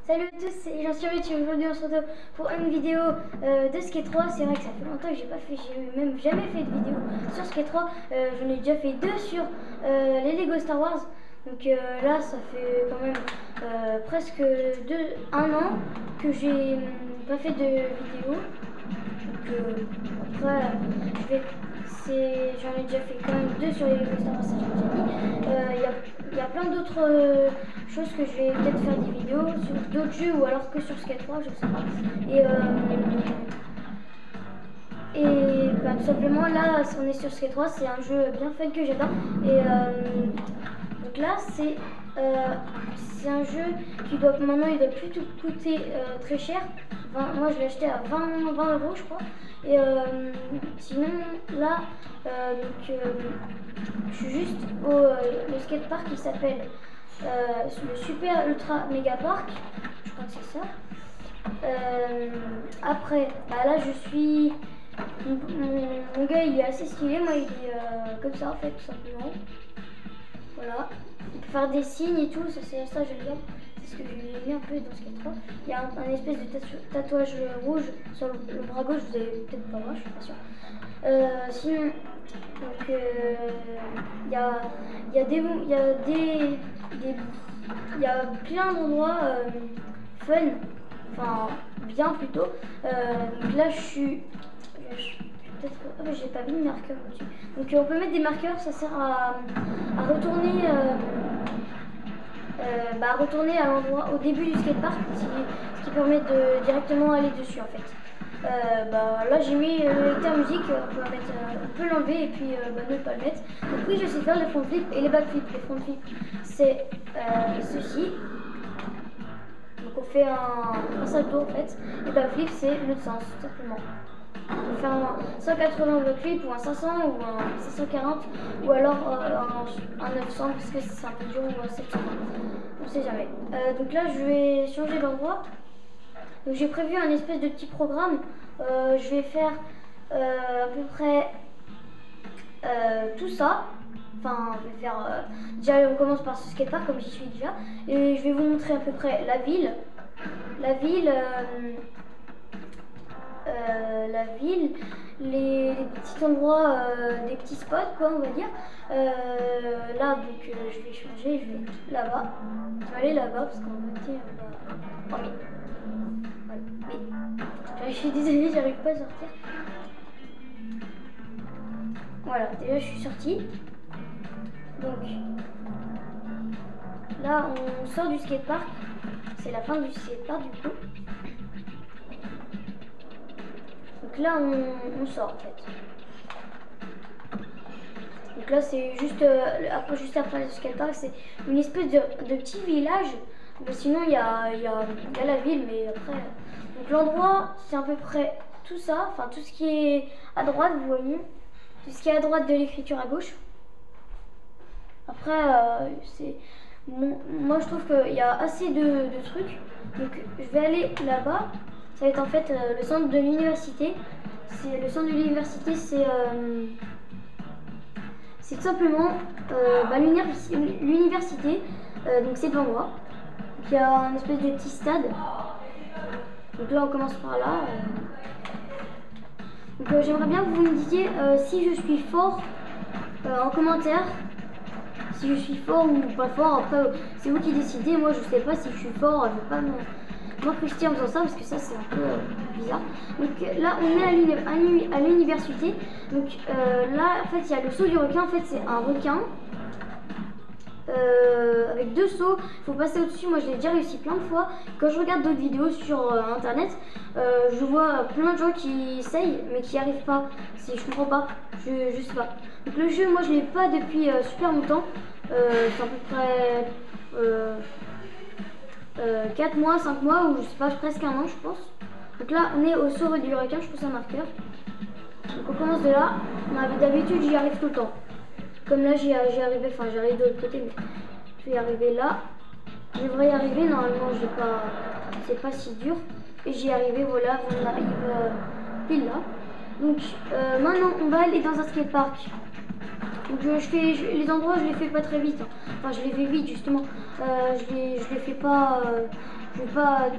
Salut à tous, c'est Jean sur YouTube. Aujourd'hui on se retrouve pour une vidéo de Skate 3. C'est vrai que ça fait longtemps que j'ai même jamais fait de vidéo sur Skate 3. J'en ai déjà fait deux sur les Lego Star Wars. Donc là ça fait quand même presque un an que j'ai pas fait de vidéo. Donc après j'en ai déjà fait quand même deux sur les Lego Star Wars, ça j'ai déjà dit. Il y a plein d'autres choses que je vais peut-être faire des vidéos sur d'autres jeux ou alors que sur Skate 3, je sais pas. Et bah, tout simplement là on est sur Skate 3, c'est un jeu bien fun que j'adore. Donc là c'est un jeu qui doit maintenant il doit plus tout coûter très cher. Moi je l'ai acheté à 20 € je crois. Et sinon là je suis juste au le skatepark qui s'appelle le Super Ultra Mega Park, je crois que c'est ça. Après bah là je suis mon gars il est assez stylé, moi il est comme ça en fait tout simplement. Voilà, il peut faire des signes et tout, ça j'aime bien, c'est ce que j'ai mis un peu dans Skate 3. Il y a un espèce de tatouage rouge sur le bras gauche, vous allez peut-être pas voir, je suis pas sûre. Sinon, donc il y a plein d'endroits fun, enfin bien plutôt. Donc là je suis j'ai pas mis de marqueur dessus. Donc on peut mettre des marqueurs, ça sert à retourner à l'endroit au début du skatepark, ce qui permet de directement aller dessus en fait. Là j'ai mis le lecteur musique, on peut l'enlever et puis ne pas le mettre. Donc oui je sais faire les front flips et les back flips. Les front flips c'est ceci. Donc on fait un salto en fait. Et back flip c'est l'autre sens tout simplement. On peut faire un 180 backflip ou un 500 ou un 540 ou alors un 900 parce que c'est un peu dur ou un 700. On sait jamais. Donc là je vais changer d'endroit. Donc j'ai prévu un espèce de petit programme. Je vais faire à peu près tout ça. Enfin, je vais faire déjà on commence par ce skatepark comme j'y suis déjà et je vais vous montrer à peu près la ville, les petits endroits, des petits spots quoi on va dire. Là donc je vais changer, je vais là-bas, je vais aller là-bas parce qu'en fait voilà. Mais je suis désolée, j'arrive pas à sortir. Voilà, déjà je suis sortie. Donc là on sort du skatepark, c'est la fin du skatepark du coup. Donc là on sort en fait. Donc là c'est juste après le skatepark, c'est une espèce de petit village. Mais sinon il y a la ville, mais après. Donc l'endroit c'est à peu près tout ça, enfin tout ce qui est à droite, vous voyez. Tout ce qui est à droite de l'écriture à gauche. Après moi je trouve qu'il y a assez de trucs. Donc je vais aller là-bas. Ça va être en fait le centre de l'université. Le centre de l'université, c'est tout simplement l'université. Donc c'est devant moi. Donc il y a un espèce de petit stade. Donc là on commence par là. Donc j'aimerais bien que vous me disiez si je suis fort en commentaire. Si je suis fort ou pas fort, après c'est vous qui décidez. Moi je sais pas si je suis fort, je vais pas m'incruster en faisant ça parce que ça c'est un peu bizarre. Donc là on est à l'université. Donc là en fait il y a le saut du requin. En fait c'est un requin avec deux sauts, il faut passer au-dessus. Moi je l'ai déjà réussi plein de fois. Quand je regarde d'autres vidéos sur internet, je vois plein de gens qui essayent mais qui n'y arrivent pas. Je comprends pas, je sais pas. Donc le jeu moi je l'ai pas depuis super longtemps. C'est à peu près 4 mois, 5 mois ou je sais pas, presque un an je pense. Donc là on est au saut du requin, je pose un marqueur. Donc on commence de là. D'habitude j'y arrive tout le temps. Comme là j'y arrivé, enfin j'arrive de l'autre côté, mais je vais y arriver là. Je devrais y arriver, normalement c'est pas si dur. Et j'y arrivé, voilà, on arrive pile là. Donc maintenant on va aller dans un skatepark. Donc les endroits je les fais pas très vite. Enfin je les fais vite justement. Je les fais pas je vais pas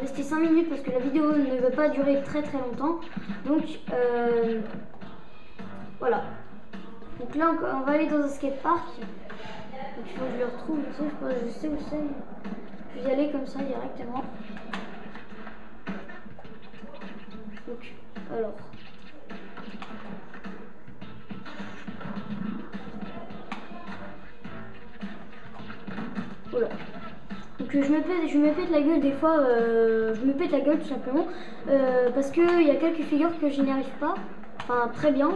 rester 5 minutes parce que la vidéo ne va pas durer très longtemps. Donc voilà. Donc là on va aller dans un skatepark. Donc il faut que je le retrouve, je sais où c'est. Je vais y aller comme ça directement. Donc alors. Voilà. Donc je me pète la gueule des fois, je me pète la gueule tout simplement parce qu'il y a quelques figures que je n'y arrive pas, enfin très bien,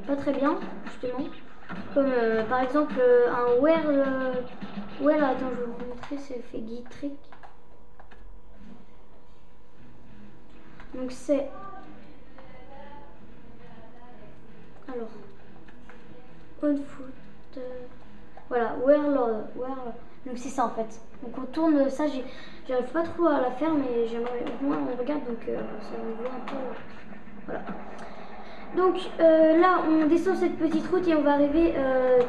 pas très bien justement, comme par exemple un whirl, attends je vais vous montrer, c'est fait guide trick. Donc c'est, alors, on foot, voilà, whirl, donc c'est ça en fait. Donc on tourne ça, j'arrive pas trop à la faire, mais j'aimerais au moins on regarde, donc ça me voit un peu. Voilà. Donc là on descend cette petite route et on va arriver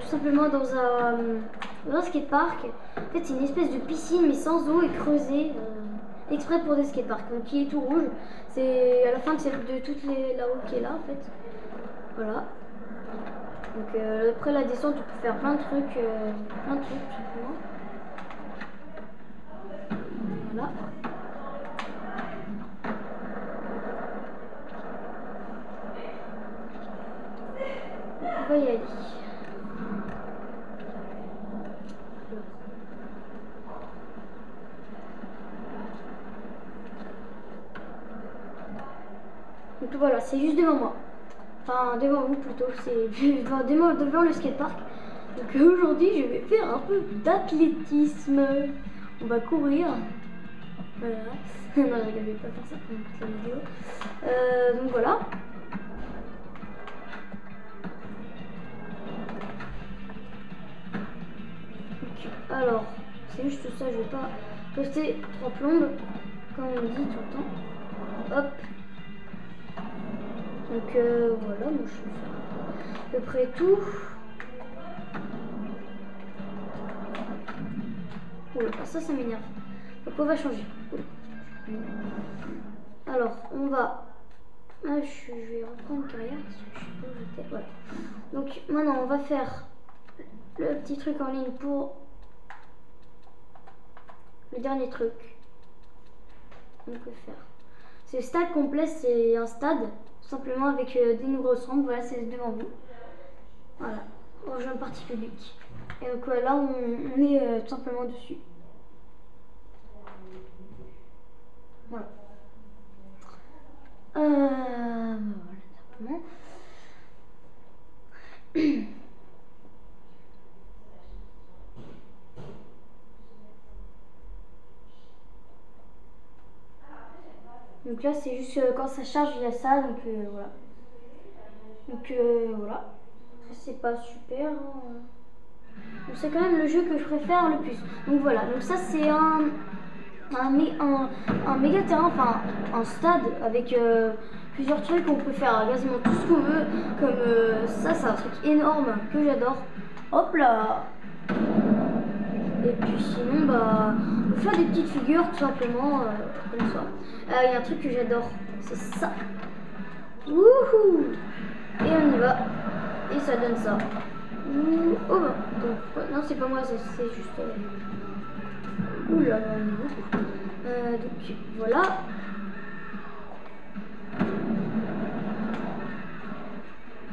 tout simplement dans un skatepark. En fait c'est une espèce de piscine mais sans eau et creusée exprès pour des skateparks. Donc qui est tout rouge. C'est à la fin de toute la route qui est là en fait. Voilà. Donc après la descente on peut faire plein de trucs tout simplement. Voilà. On va y aller. Donc voilà, c'est juste devant moi. Enfin, devant vous plutôt. C'est devant le skatepark. Donc aujourd'hui, je vais faire un peu d'athlétisme. On va courir. Voilà. Non, je vais pas faire ça pendant toute la vidéo. Donc voilà. Donc, alors, c'est juste ça, je vais pas rester trop plombe, comme on dit tout le temps. Hop. Donc voilà, moi je vais faire à peu près tout. Oula, ça m'énerve. Donc on va changer. Alors, on va... Ah, je vais reprendre une carrière parce que je sais pas où j'étais. Voilà. Donc maintenant, on va faire le petit truc en ligne pour le dernier truc. On peut faire. C'est stade complet, c'est un stade, tout simplement avec des nombreuses rampes. Voilà, c'est devant vous. Voilà, rejoint une partie publique. Et donc là, on est tout simplement dessus. Voilà. Voilà, simplement. Donc là, c'est juste quand ça charge, il y a ça. Donc voilà. Donc voilà. C'est pas super. Donc c'est quand même le jeu que je préfère le plus. Donc voilà. Donc ça, c'est un méga terrain, enfin un stade avec plusieurs trucs. On peut faire quasiment tout ce qu'on veut. Comme ça, c'est un truc énorme que j'adore. Hop là. Et puis sinon, bah, on peut faire des petites figures tout simplement comme ça. Il y a un truc que j'adore, c'est ça. Wouhou! Et on y va. Et ça donne ça. Oh bah, donc, non, c'est pas moi, c'est juste. Oula, on est beaucoup. Donc voilà.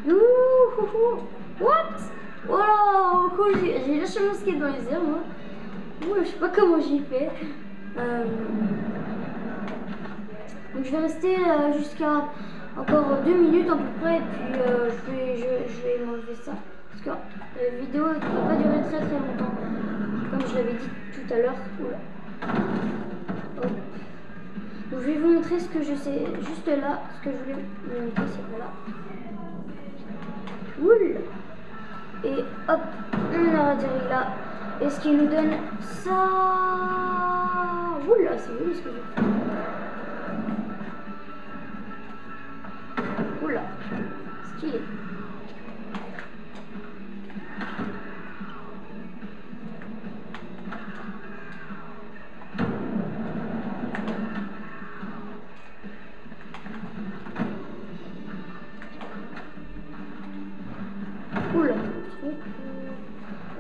Ouh, what? Wow, j'ai lâché mon skate dans les airs, moi. Ouh, je sais pas comment j'y fais. Donc je vais rester jusqu'à encore 2 minutes à peu près, et puis je vais m'enlever ça. Parce que la vidéo ne va pas durer très longtemps, comme je l'avais dit tout à l'heure. Donc je vais vous montrer ce que je sais, juste là, ce que je voulais vous montrer, c'est là. Oula. Et hop, on a atterri là. Et ce qui nous donne ça. Oula, c'est joli ce que j'ai fait. Oula, stylé.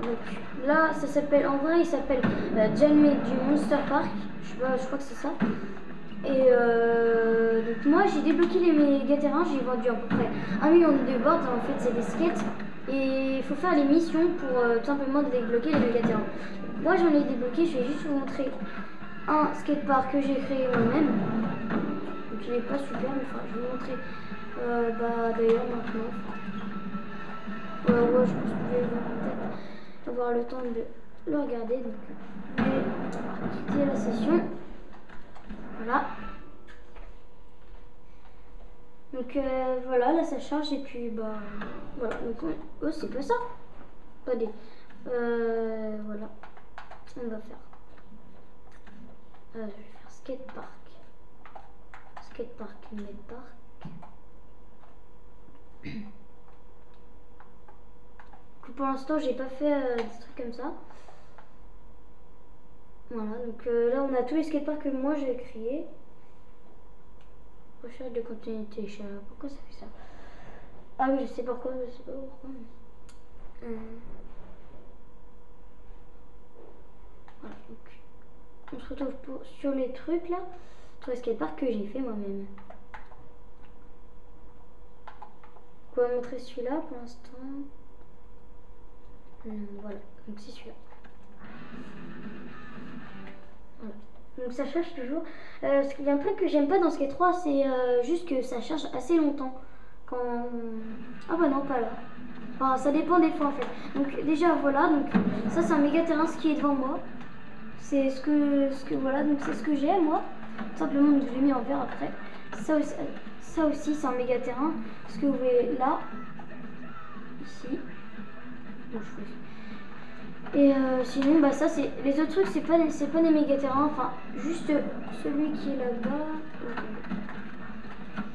Donc là, ça s'appelle, en vrai, il s'appelle Janmei du Monster Park. Je sais pas, je crois que c'est ça. Et donc moi, j'ai débloqué les méga terrains. J'ai vendu à peu près 1 million de boards. En fait, c'est des skates. Et il faut faire les missions pour tout simplement débloquer les méga terrains. Moi, j'en ai débloqué. Je vais juste vous montrer un skatepark que j'ai créé moi-même. Donc il n'est pas super, mais enfin, je vais vous montrer. D'ailleurs maintenant. Ouais, je pense que je vais peut-être avoir le temps de le regarder. Donc je vais quitter la session. Voilà. Donc voilà, là ça charge et puis voilà. Donc oh, c'est pas ça. Attendez. Voilà. On va faire. Je vais faire skatepark. Skatepark, medpark. Pour l'instant, j'ai pas fait des trucs comme ça. Voilà, donc là on a tous les skateparks que moi j'ai créés. Recherche de continuité. Pourquoi ça fait ça? Ah oui, je sais pourquoi, je sais pas pourquoi. Voilà, donc on se retrouve sur les trucs là, sur les skateparks que j'ai fait moi-même. On va montrer celui-là pour l'instant. Voilà, donc c'est celui-là. Voilà. Donc ça charge toujours. Il y a un truc que j'aime pas dans Skate 3, c'est juste que ça charge assez longtemps. Quand... Ah bah non, pas là. Enfin, ça dépend des fois en fait. Donc déjà voilà, donc ça c'est un méga terrain ce qui est devant moi. C'est ce que voilà, donc c'est ce que j'ai moi. Tout simplement, donc je l'ai mis en vert après. Ça aussi c'est un méga terrain. Ce que vous voyez là, ici. Bon, et sinon, bah ça c'est les autres trucs, c'est pas des méga terrains, enfin juste celui qui est là-bas.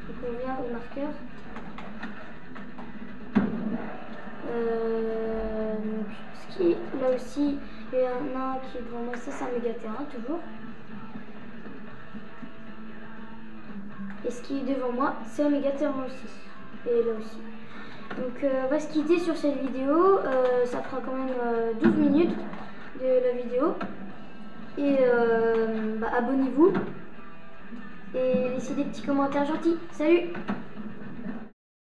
Donc on vient au marqueur. Donc, ce qui est là aussi, il y en a un qui est devant moi, ça c'est un méga terrain toujours. Et ce qui est devant moi, c'est un méga terrain aussi. Et là aussi. Donc on va se quitter sur cette vidéo, ça fera quand même 12 minutes de la vidéo. Et abonnez-vous et laissez des petits commentaires gentils. Salut!